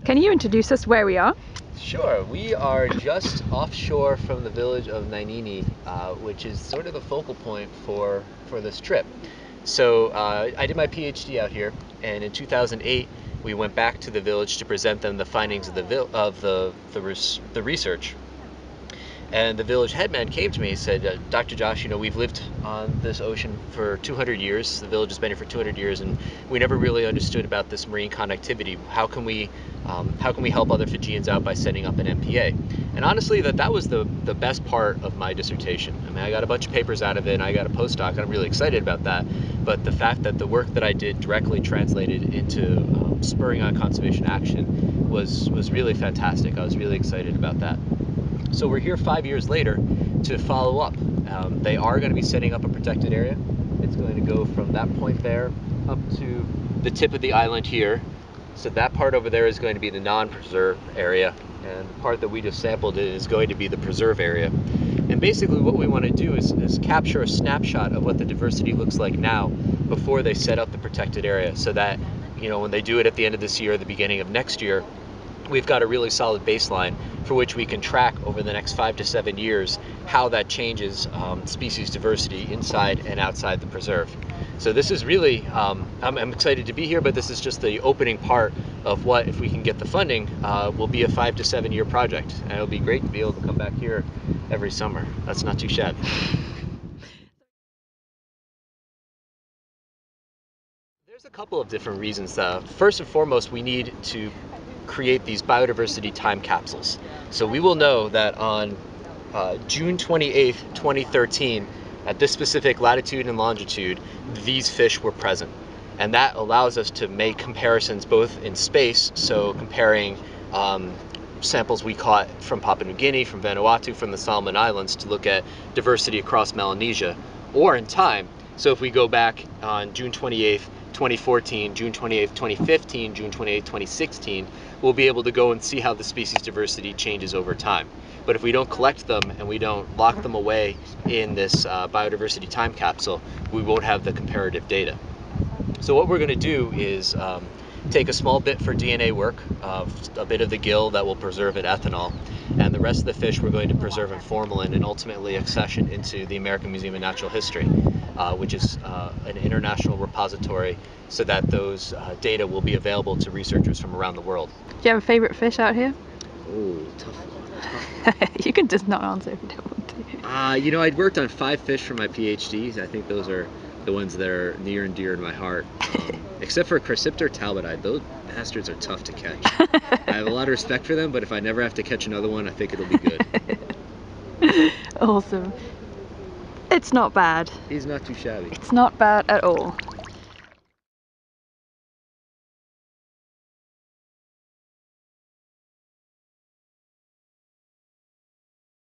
Can you introduce us where we are? Sure. We are just offshore from the village of Nainini, which is sort of the focal point for this trip. So I did my PhD out here, and in 2008 we went back to the village to present them the findings of the research. And the village headman came to me and said, Dr. Josh, we've lived on this ocean for 200 years. The village has been here for 200 years, and we never really understood about this marine connectivity. How can we help other Fijians out by setting up an MPA? And honestly, that was the best part of my dissertation. I mean, I got a bunch of papers out of it, and I got a postdoc, and I'm really excited about that. But the fact that the work that I did directly translated into spurring on conservation action was really fantastic. I was really excited about that. So we're here 5 years later to follow up. They are going to be setting up a protected area. It's going to go from that point there up to the tip of the island here. So that part over there is going to be the non-preserve area, and the part that we just sampled is going to be the preserve area. And basically what we want to do is capture a snapshot of what the diversity looks like now before they set up the protected area, so that when they do it at the end of this year or the beginning of next year, we've got a really solid baseline for which we can track over the next 5 to 7 years how that changes species diversity inside and outside the preserve. So this is really, I'm excited to be here, but this is just the opening part of what, if we can get the funding, will be a 5 to 7 year project. And it'll be great to be able to come back here every summer. That's not too shabby. There's a couple of different reasons. First and foremost, we need to create these biodiversity time capsules. So we will know that on June 28th, 2013, at this specific latitude and longitude, these fish were present. And that allows us to make comparisons both in space, so comparing samples we caught from Papua New Guinea, from Vanuatu, from the Solomon Islands, to look at diversity across Melanesia, or in time. So if we go back on June 28th, 2014, June 28th, 2015, June 28th, 2016, we'll be able to go and see how the species diversity changes over time. But if we don't collect them and we don't lock them away in this biodiversity time capsule, we won't have the comparative data. So what we're going to do is take a small bit for DNA work, a bit of the gill that will preserve in ethanol, and the rest of the fish we're going to preserve in formalin and ultimately accession into the American Museum of Natural History, which is an international repository, so that those data will be available to researchers from around the world. Do you have a favourite fish out here? Oh, tough one. You can just not answer if you don't want to. I'd worked on 5 fish for my PhD. I think those are the ones that are near and dear to my heart. Except for Chrysipter talbotide, those bastards are tough to catch. I have a lot of respect for them, but if I never have to catch another one, I think it'll be good. Awesome. It's not bad. He's not too shabby. It's not bad at all.